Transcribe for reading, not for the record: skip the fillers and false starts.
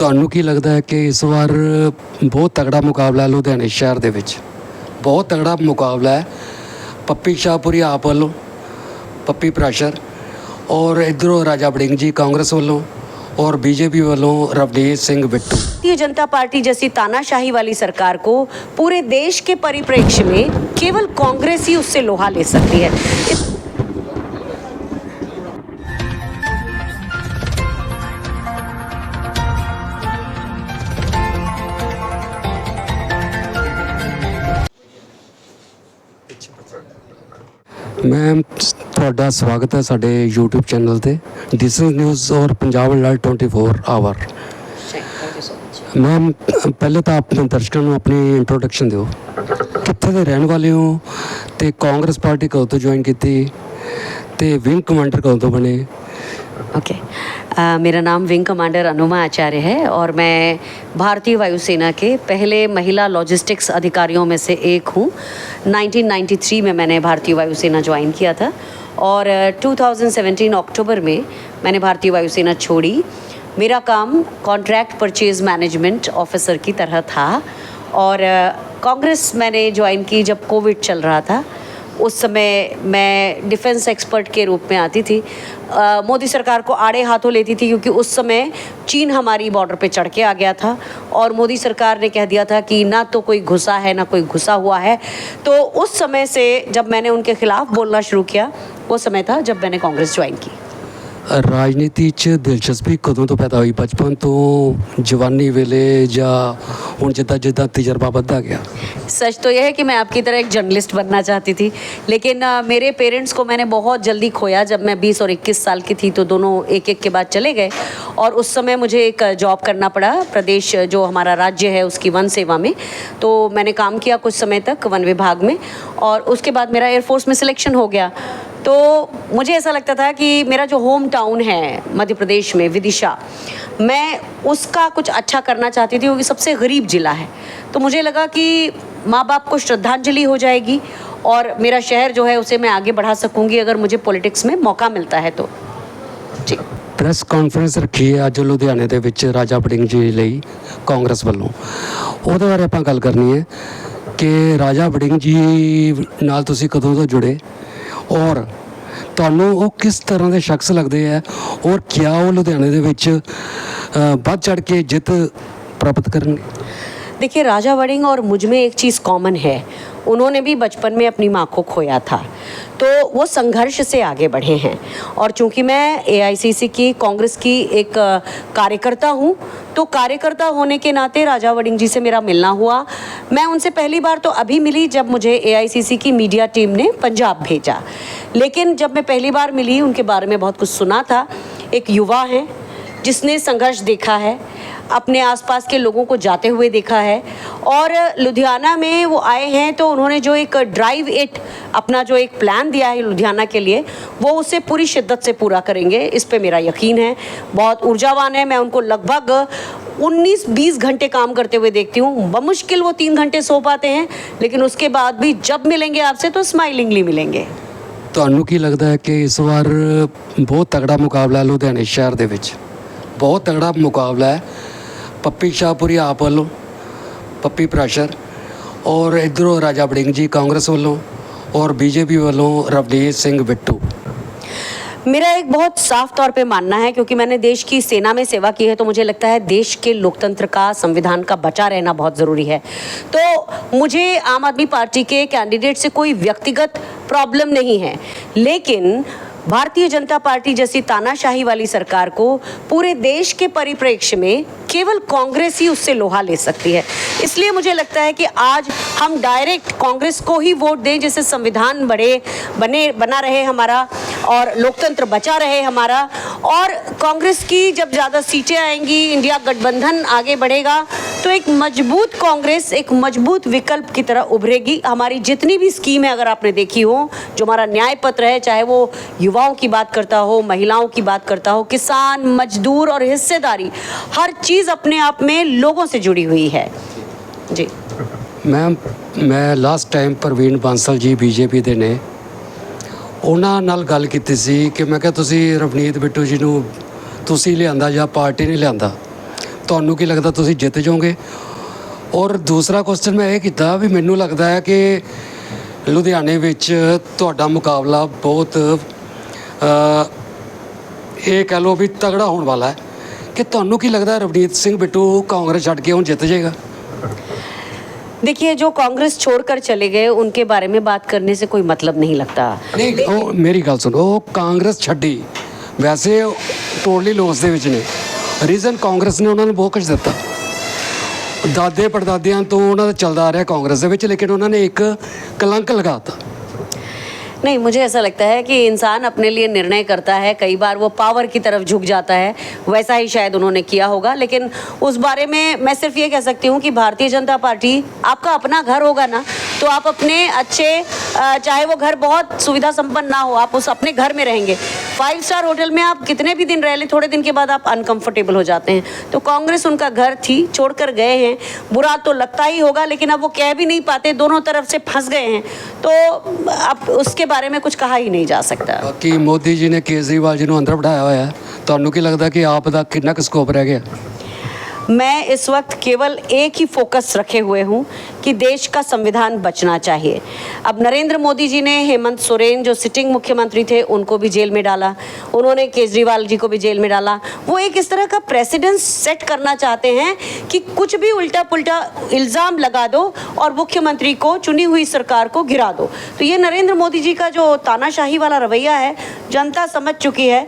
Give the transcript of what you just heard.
ਤੁਹਾਨੂੰ ਕੀ ਲੱਗਦਾ ਹੈ ਕਿ ਇਸ ਵਾਰ ਬਹੁਤ ਤਗੜਾ ਮੁਕਾਬਲਾ ਲੁਧਿਆਣੇ ਸ਼ਹਿਰ ਦੇ ਵਿੱਚ ਬਹੁਤ ਤਗੜਾ ਮੁਕਾਬਲਾ ਹੈ। ਪੱਪੀ ਸ਼ਾਹਪੁਰੀ ਆਪ ਵੱਲੋਂ ਪੱਪੀ ਪ੍ਰਾਸ਼ਰ और इधरों राजा वड़िंग जी कांग्रेस वालों और बीजेपी वालों रवनीत सिंह बिट्टू। भारतीय जनता पार्टी जैसी तानाशाही वाली सरकार को पूरे देश के परिप्रेक्ष्य में केवल कांग्रेस ही उससे लोहा ले सकती है। मैम ਤੁਹਾਡਾ ਸਵਾਗਤ ਹੈ ਸਾਡੇ YouTube ਚੈਨਲ ਤੇ ਡਿਜੀਟਲ ਨਿਊਜ਼ और पंजाब अलर्ट 24 आवर। मैम पहले तो आप दर्शकों ਨੂੰ ਆਪਣੀ ਇੰਟਰੋਡਕਸ਼ਨ ਦਿਓ, ਕਿੱਥੇ ਦੇ ਰਹਿਣ ਵਾਲੇ ਹੋ ਤੇ ਕਾਂਗਰਸ ਪਾਰਟੀ ਕਦੋਂ ਤੋਂ ਜੁਆਇਨ ਕੀਤੀ ਤੇ ਵਿੰਗ कमांडर कਦੋਂ ਤੋਂ बने? ओके मेरा नाम विंग कमांडर अनुमा आचार्य है और मैं भारतीय वायुसेना के पहले महिला लॉजिस्टिक्स अधिकारियों में से एक हूँ। 1993 में मैंने भारतीय वायुसेना ज्वाइन किया था और 2017 अक्टूबर में मैंने भारतीय वायुसेना छोड़ी। मेरा काम कॉन्ट्रैक्ट परचेज मैनेजमेंट ऑफिसर की तरह था और कांग्रेस मैंने ज्वाइन की जब कोविड चल रहा था। उस समय मैं डिफेंस एक्सपर्ट के रूप में आती थी, मोदी सरकार को आड़े हाथों लेती थी क्योंकि उस समय चीन हमारी बॉर्डर पे चढ़ के आ गया था और मोदी सरकार ने कह दिया था कि ना तो कोई घुसा है ना कोई घुसा हुआ है। तो उस समय से जब मैंने उनके खिलाफ बोलना शुरू किया वो समय था जब मैंने कांग्रेस ज्वाइन की। ਰਾਜਨੀਤੀ 'ਚ ਦਿਲਚਸਪੀ ਕਦੋਂ ਤੋਂ ਪੈਦਾ ਹੋਈ? ਬਚਪਨ ਤੋਂ, ਜਵਾਨੀ ਵੇਲੇ ਜਾਂ ਹੁਣ ਜਿੱਦਾਂ ਜਿੱਦਾਂ ਤਜਰਬਾ ਵੱਧਦਾ ਗਿਆ? सच तो यह है कि मैं आपकी तरह एक जर्नलिस्ट बनना चाहती थी, लेकिन मेरे पेरेंट्स को मैंने बहुत जल्दी खोया। जब मैं 20 और 21 साल की थी तो दोनों एक एक के बाद चले गए और उस समय मुझे एक जॉब करना पड़ा प्रदेश जो हमारा राज्य है उसकी वन सेवा में। तो मैंने काम किया कुछ समय तक वन विभाग में और उसके बाद मेरा एयरफोर्स में सिलेक्शन हो गया। तो मुझे ऐसा लगता था कि मेरा जो होम टाउन है मध्य प्रदेश में विदिशा, मैं उसका कुछ अच्छा करना चाहती थी क्योंकि सबसे गरीब ज़िला है। तो मुझे लगा कि माँ बाप को श्रद्धांजलि हो जाएगी और मेरा शहर जो है उसे मैं आगे बढ़ा सकूँगी अगर मुझे पॉलिटिक्स में मौका मिलता है तो। जी ਪ੍ਰੈਸ ਕਾਨਫਰੰਸ ਰੱਖੀ ਹੈ ਅੱਜ ਲੁਧਿਆਣੇ ਦੇ ਵਿੱਚ ਰਾਜਾ ਵੜਿੰਗ ਜੀ ਲਈ ਕਾਂਗਰਸ ਵੱਲੋਂ, ਉਹਦੇ ਬਾਰੇ ਆਪਾਂ ਗੱਲ ਕਰਨੀ ਹੈ ਕਿ ਰਾਜਾ ਵੜਿੰਗ ਜੀ ਨਾਲ ਤੁਸੀਂ ਕਦੋਂ ਤੋਂ ਜੁੜੇ ਔਰ ਤੁਹਾਨੂੰ ਉਹ ਕਿਸ ਤਰ੍ਹਾਂ ਦੇ ਸ਼ਖਸ ਲੱਗਦੇ ਹੈ ਔਰ ਕਿਆ ਉਹ ਲੁਧਿਆਣੇ ਦੇ ਵਿੱਚ ਵੱਧ ਚੜ ਕੇ ਜਿੱਤ ਪ੍ਰਾਪਤ ਕਰਨਗੇ? देखिए, राजा वड़िंग और मुझ में एक चीज़ कॉमन है, उन्होंने भी बचपन में अपनी माँ को खोया था तो वो संघर्ष से आगे बढ़े हैं। और चूँकि मैं AICC की कांग्रेस की एक कार्यकर्ता हूँ तो कार्यकर्ता होने के नाते राजा वड़िंग जी से मेरा मिलना हुआ। मैं उनसे पहली बार तो अभी मिली जब मुझे AICC की मीडिया टीम ने पंजाब भेजा, लेकिन जब मैं पहली बार मिली उनके बारे में बहुत कुछ सुना था। एक युवा हैं जिसने संघर्ष देखा है, अपने आसपास के लोगों को जाते हुए देखा है और लुधियाना में वो आए हैं तो उन्होंने जो एक ड्राइव इट अपना जो एक प्लान दिया है लुधियाना के लिए वो उसे पूरी शिद्दत से पूरा करेंगे, इस पे मेरा यकीन है। बहुत ऊर्जावान है, मैं उनको लगभग 19-20 घंटे काम करते हुए देखती हूँ। बमुश्किल वो 3 घंटे सो पाते हैं, लेकिन उसके बाद भी जब मिलेंगे आपसे तो स्माइलिंगली मिलेंगे। ਤੁਹਾਨੂੰ ਕੀ ਲੱਗਦਾ ਹੈ ਕਿ ਇਸ ਵਾਰ ਬਹੁਤ ਤਗੜਾ ਮੁਕਾਬਲਾ ਲੁਧਿਆਣੇ ਸ਼ਹਿਰ ਦੇ ਵਿੱਚ ਬਹੁਤ ਤਗੜਾ ਮੁਕਾਬਲਾ ਹੈ? ਪੱਪੀ ਸ਼ਾਹਪੁਰੀ ਆਪ ਵੱਲੋਂ ਪੱਪੀ ਪ੍ਰਾਸ਼ਰ और इधरों राजा वड़िंग जी कांग्रेस वालों और बीजेपी वालों रवनीत सिंह बिट्टू। मेरा एक बहुत साफ तौर पे मानना है, क्योंकि मैंने देश की सेना में सेवा की है तो मुझे लगता है देश के लोकतंत्र का, संविधान का बचा रहना बहुत ज़रूरी है। तो मुझे आम आदमी पार्टी के कैंडिडेट से कोई व्यक्तिगत प्रॉब्लम नहीं है, लेकिन भारतीय जनता पार्टी जैसी तानाशाही वाली सरकार को पूरे देश के परिप्रेक्ष्य में केवल कांग्रेस ही उससे लोहा ले सकती है। इसलिए मुझे लगता है कि आज हम डायरेक्ट कांग्रेस को ही वोट दें, जिससे संविधान बना रहे हमारा और लोकतंत्र बचा रहे हमारा। और कांग्रेस की जब ज़्यादा सीटें आएंगी, इंडिया गठबंधन आगे बढ़ेगा तो एक मजबूत कांग्रेस एक मजबूत विकल्प की तरह उभरेगी। हमारी जितनी भी स्कीम है अगर आपने देखी हो, जो हमारा न्याय पत्र है, चाहे वो युवाओं की बात करता हो, महिलाओं की बात करता हो, किसान, मजदूर और हिस्सेदारी, हर चीज़ अपने आप में लोगों से जुड़ी हुई है। जी मैम, मैं लास्ट टाइम प्रवीण बांसल जी बीजेपी ਦੇ ਨੇ, ਉਹਨਾਂ ਨਾਲ ਗੱਲ ਕੀਤੀ ਸੀ ਕਿ ਮੈਂ ਕਿਹਾ ਤੁਸੀਂ ਰਵਨੀਤ ਬਿੱਟੂ ਜੀ ਨੂੰ ਤੁਸੀਂ ਲਿਆਂਦਾ ਜਾਂ ਪਾਰਟੀ ਨੇ ਲਿਆਂਦਾ? ਤੁਹਾਨੂੰ ਕੀ ਲੱਗਦਾ ਤੁਸੀਂ ਜਿੱਤ ਜਾਓਗੇ? ਔਰ ਦੂਸਰਾ ਕੁਐਸਚਨ ਮੈਂ ਇਹ ਕੀਤਾ ਵੀ ਮੈਨੂੰ ਲੱਗਦਾ ਹੈ ਕਿ ਲੁਧਿਆਣੇ ਵਿੱਚ ਤੁਹਾਡਾ ਮੁਕਾਬਲਾ ਬਹੁਤ ਇਹ ਕਹਿ ਲਓ ਵੀ ਤਗੜਾ ਹੋਣ ਵਾਲਾ ਹੈ ਕਿ ਤੁਹਾਨੂੰ ਕੀ ਲੱਗਦਾ ਰਵਨੀਤ ਸਿੰਘ ਬਿੱਟੂ ਕਾਂग्रेस ਛੱਡ ਕੇ ਹੁਣ ਜਿੱਤ ਜਾਏਗਾ? देखिए, जो कांग्रेस छोड़कर चले गए उनके बारे में बात करने से कोई मतलब नहीं लगता। ਨਹੀਂ ਉਹ ਮੇਰੀ ਗੱਲ ਸੁਣੋ, ਉਹ ਕਾਂਗਰਸ ਛੱਡੀ ਵੈਸੇ ਟੋਟਲੀ ਲੋਸ ਦੇ ਵਿੱਚ ਨੇ। ਰੀਜ਼ਨ ਕਾਂਗਰਸ ਨੇ ਉਹਨਾਂ ਨੂੰ ਬਹੁਤ ਕੁਝ ਦਿੱਤਾ, ਦਾਦੇ ਪੜਦਾਦਿਆਂ ਤੋਂ ਉਹਨਾਂ ਦਾ ਚੱਲਦਾ ਆ ਰਿਹਾ ਕਾਂਗਰਸ ਦੇ ਵਿੱਚ, ਲੇਕਿਨ ਉਹਨਾਂ ਨੇ ਇੱਕ ਕਲੰਕ ਲਗਾਤਾ। नहीं, मुझे ऐसा लगता है कि इंसान अपने लिए निर्णय करता है, कई बार वो पावर की तरफ झुक जाता है, वैसा ही शायद उन्होंने किया होगा। लेकिन उस बारे में मैं सिर्फ ये कह सकती हूँ कि भारतीय जनता पार्टी, आपका अपना घर होगा ना, तो आप अपने अच्छे, चाहे वो घर बहुत सुविधा संपन्न ना हो, आप उस अपने घर में रहेंगे। 5 स्टार होटल में आप कितने भी दिन रह लें, थोड़े दिन के बाद आप अनकंफर्टेबल हो जाते हैं। तो कांग्रेस उनका घर थी, छोड़कर गए हैं, बुरा तो लगता ही होगा, लेकिन अब वो कह भी नहीं पाते, दोनों तरफ से फंस गए हैं, तो अब उसके बारे में कुछ कहा ही नहीं जा सकता। ਬਾਕੀ ਮੋਦੀ ਜੀ ਨੇ ਕੇਜਰੀਵਾਲ ਜੀ ਨੂੰ ਅੰਦਰ ਬਿਠਾਇਆ ਹੋਇਆ ਹੈ, ਤੁਹਾਨੂੰ ਕੀ ਲੱਗਦਾ ਕਿ ਆਪ ਦਾ ਕਿੰਨਾ ਕੁ ਸਕੋਪ ਰਹਿ ਗਿਆ? मैं इस वक्त केवल एक ही फोकस रखे हुए हूँ कि देश का संविधान बचना चाहिए। अब नरेंद्र मोदी जी ने हेमंत सोरेन जो सिटिंग मुख्यमंत्री थे उनको भी जेल में डाला, उन्होंने केजरीवाल जी को भी जेल में डाला। वो एक इस तरह का प्रेसिडेंस सेट करना चाहते हैं कि कुछ भी उल्टा पुल्टा इल्ज़ाम लगा दो और मुख्यमंत्री को, चुनी हुई सरकार को गिरा दो। तो ये नरेंद्र मोदी जी का जो तानाशाही वाला रवैया है, जनता समझ चुकी है।